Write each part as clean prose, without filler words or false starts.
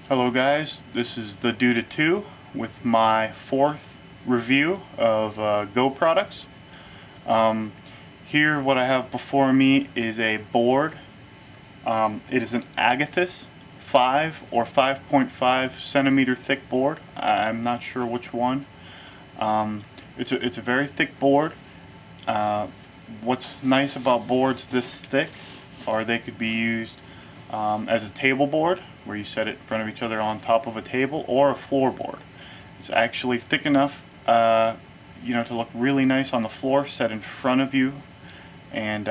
Hello guys, this is the Dude 2 with my fourth review of Go products. Here what I have before me is a board. It is an Agathis 5 or 5.5 centimeter thick board. I'm not sure which one. It's a very thick board. What's nice about boards this thick are they could be used as a table board, where you set it in front of each other on top of a table, or a floorboard. It's actually thick enough to look really nice on the floor, set in front of you, and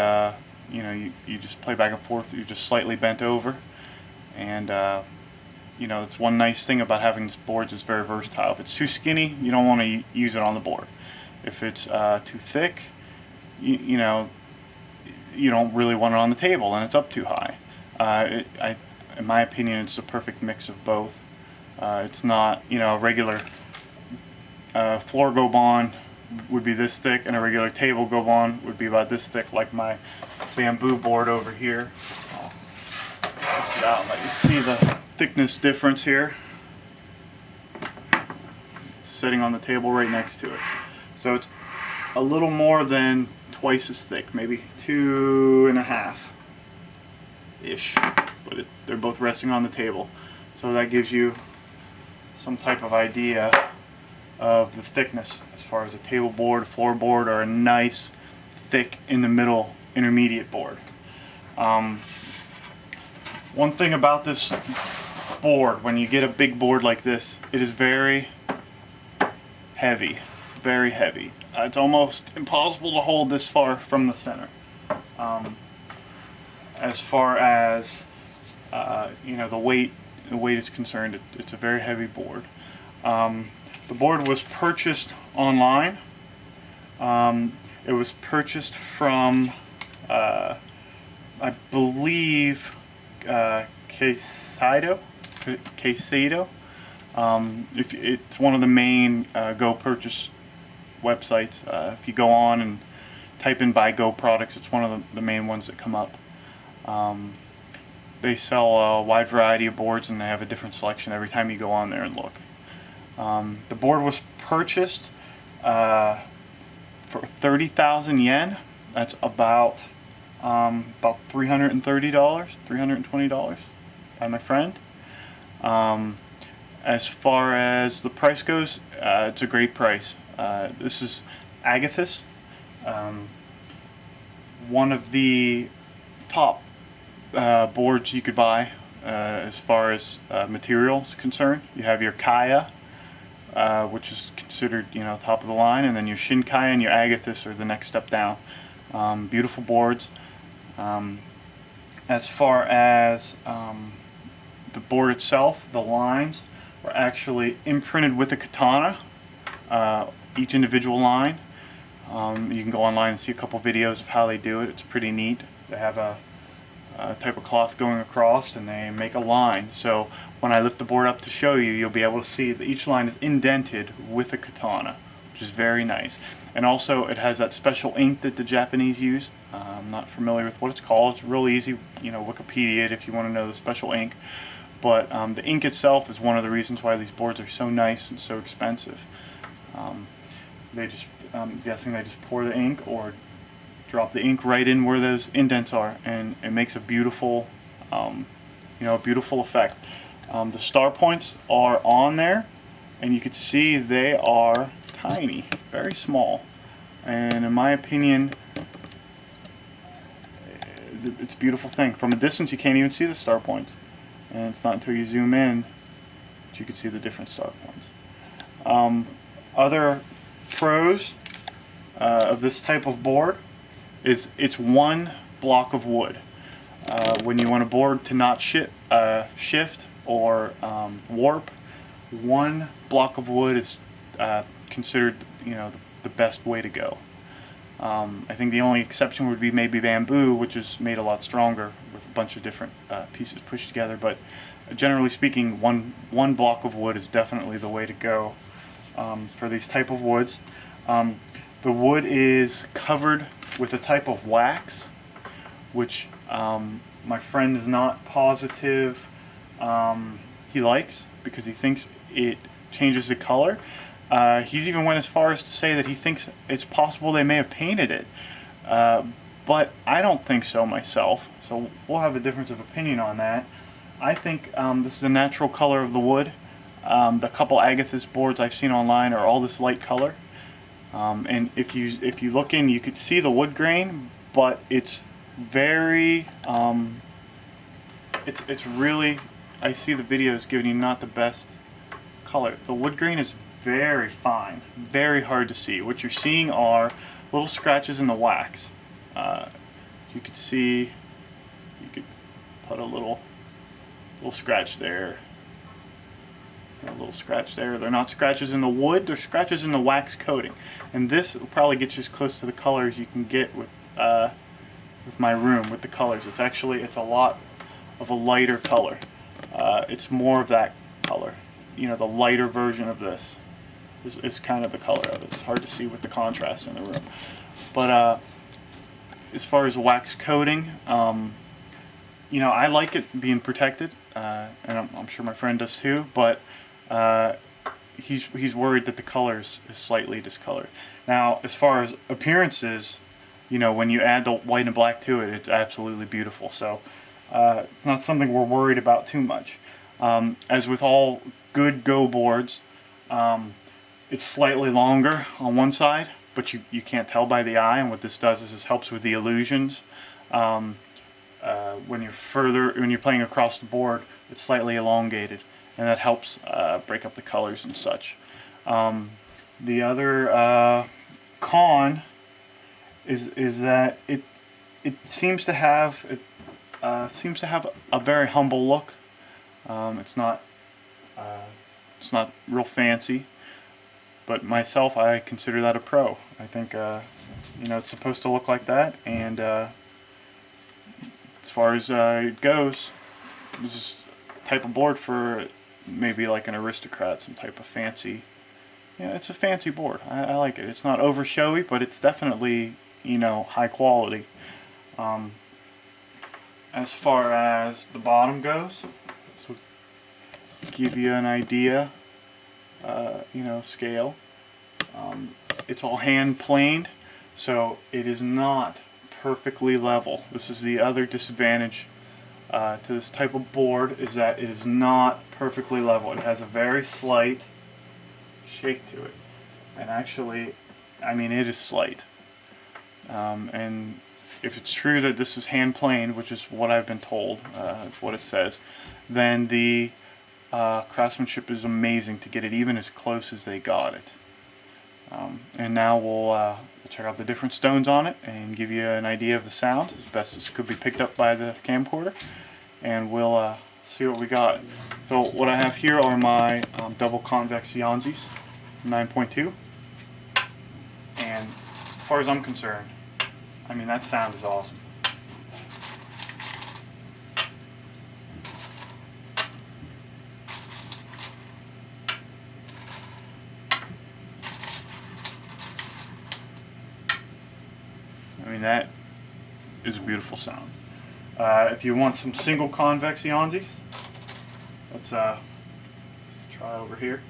you just play back and forth. You're just slightly bent over, and it's one nice thing about having this board. It's very versatile. If it's too skinny, you don't want to use it on the board. If it's too thick, you don't really want it on the table, and it's up too high. In my opinion, it's the perfect mix of both. It's not, a regular floor go bond would be this thick, and a regular table go bond would be about this thick, like my bamboo board over here. I'll press it out and let you see the thickness difference here. It's sitting on the table right next to it. So it's a little more than twice as thick, maybe 2.5-ish. But they're both resting on the table, so that gives you some type of idea of the thickness as far as a table board, a floorboard, or a nice thick in the middle intermediate board. One thing about this board, when you get a big board like this, it is very heavy, very heavy. It's almost impossible to hold this far from the center. As far as the weight is concerned, it's a very heavy board. The board was purchased online. It was purchased from, I believe, Kisado. It's one of the main Go purchase websites. If you go on and type in "buy Go products," it's one of the main ones that come up. They sell a wide variety of boards, and they have a different selection every time you go on there and look. The board was purchased for 30,000 yen. That's about $330, $320 by my friend. As far as the price goes, it's a great price. This is Agathis, one of the top boards you could buy as far as material is concerned. You have your Kaya, which is considered top of the line, and then your Shinkaya and your Agathis are the next step down. Beautiful boards. As far as the board itself, the lines are actually imprinted with a katana, each individual line. You can go online and see a couple videos of how they do it. It's pretty neat. They have a type of cloth going across, and they make a line. So when I lift the board up to show you, you'll be able to see that each line is indented with a katana, which is very nice. And also it has that special ink that the Japanese use. I'm not familiar with what it's called. It's real easy, Wikipedia it if you want to know the special ink. But the ink itself is one of the reasons why these boards are so nice and so expensive. I'm guessing they just pour the ink or drop the ink right in where those indents are, and it makes a beautiful, beautiful effect. The star points are on there, and you can see they are tiny, very small, and in my opinion, it's a beautiful thing. From a distance, you can't even see the star points, and it's not until you zoom in that you can see the different star points. Other pros of this type of board is it's one block of wood. When you want a board to not shift or warp, one block of wood is considered the best way to go. I think the only exception would be maybe bamboo, which is made a lot stronger with a bunch of different pieces pushed together, but generally speaking, one block of wood is definitely the way to go for these type of woods. The wood is covered with a type of wax, which my friend is not positive he likes because he thinks it changes the color. He's even went as far as to say that he thinks it's possible they may have painted it. But I don't think so myself, so we'll have a difference of opinion on that. I think this is a natural color of the wood. The couple Agathis boards I've seen online are all this light color. And if you look in, you could see the wood grain, but it's very, it's really, I see the videos giving you not the best color. The wood grain is very fine, very hard to see. What you're seeing are little scratches in the wax. You could see, you could put a little scratch there, a little scratch there. They're not scratches in the wood, they're scratches in the wax coating. And this will probably get you as close to the color as you can get with my room, with the colors. It's a lot of a lighter color. It's more of that color. You know, the lighter version of this is kind of the color of it. It's hard to see with the contrast in the room. But as far as wax coating, you know, I like it being protected, and I'm sure my friend does too, but he's worried that the color is slightly discolored. Now, as far as appearances, you know, when you add the white and black to it, it's absolutely beautiful. So it's not something we're worried about too much. As with all good Go boards, it's slightly longer on one side, but you can't tell by the eye, and what this does is this helps with the illusions. When you're playing across the board, it's slightly elongated, and that helps break up the colors and such. The other con is that it seems to have a very humble look. It's not real fancy. But myself, I consider that a pro. I think, you know, it's supposed to look like that, and as far as it goes, it's just a type of board for maybe like an aristocrat, some type of fancy. Yeah, it's a fancy board. I like it. It's not over showy, but it's definitely, you know, high quality. As far as the bottom goes, so give you an idea. You know, scale. It's all hand planed, so it is not perfectly level. This is the other disadvantage to this type of board, is that it is not perfectly level. It has a very slight shake to it, and actually, I mean, it is slight. And if it's true that this is hand planed, which is what I've been told, it's what it says, then the craftsmanship is amazing to get it even as close as they got it. And now we'll check out the different stones on it and give you an idea of the sound as best as could be picked up by the camcorder, and we'll see what we got. So what I have here are my double convex Yanzis 9.2, and as far as I'm concerned, I mean, that sound is awesome. I mean, that is a beautiful sound. If you want some single convex Yanzis, let's try over here.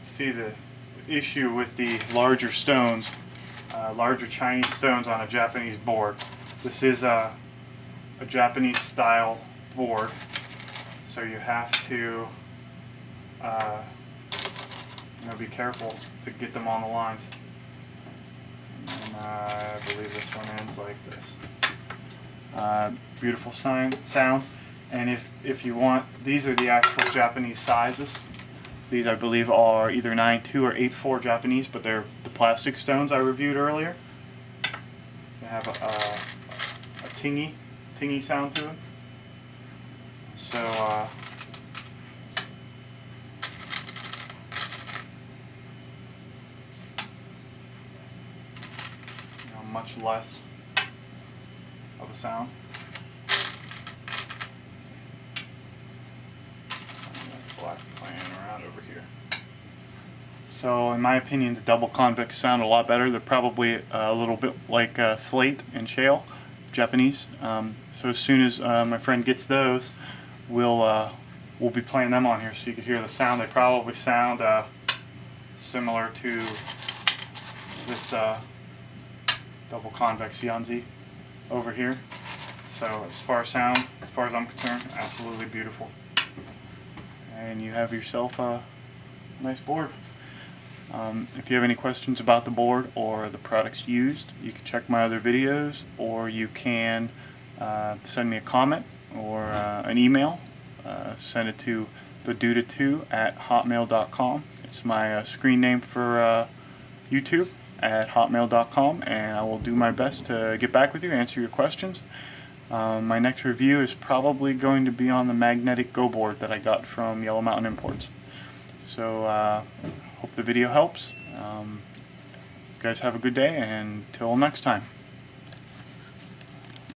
See the issue with the larger stones, larger Chinese stones on a Japanese board. This is a Japanese style board, so you have to you know, be careful to get them on the lines. And I believe this one ends like this. Beautiful sound. And if you want, these are the actual Japanese sizes. These, I believe, are either 9.2 or 8.4 Japanese, but they're the plastic stones I reviewed earlier. They have a tingy sound to it. So, you know, much less of a sound. Black playing around. So in my opinion, the double convex sound a lot better. They're probably a little bit like slate and shale, Japanese. So as soon as my friend gets those, we'll be playing them on here so you can hear the sound. They probably sound similar to this double convex Yanzi over here. So as far as I'm concerned, absolutely beautiful. And you have yourself a nice board. If you have any questions about the board or the products used, you can check my other videos, or you can send me a comment or an email. Send it to theduda2@hotmail.com. It's my screen name for YouTube at hotmail.com, and I will do my best to get back with you, answer your questions. My next review is probably going to be on the magnetic Go board that I got from Yellow Mountain Imports. So hope the video helps. You guys have a good day, and until next time.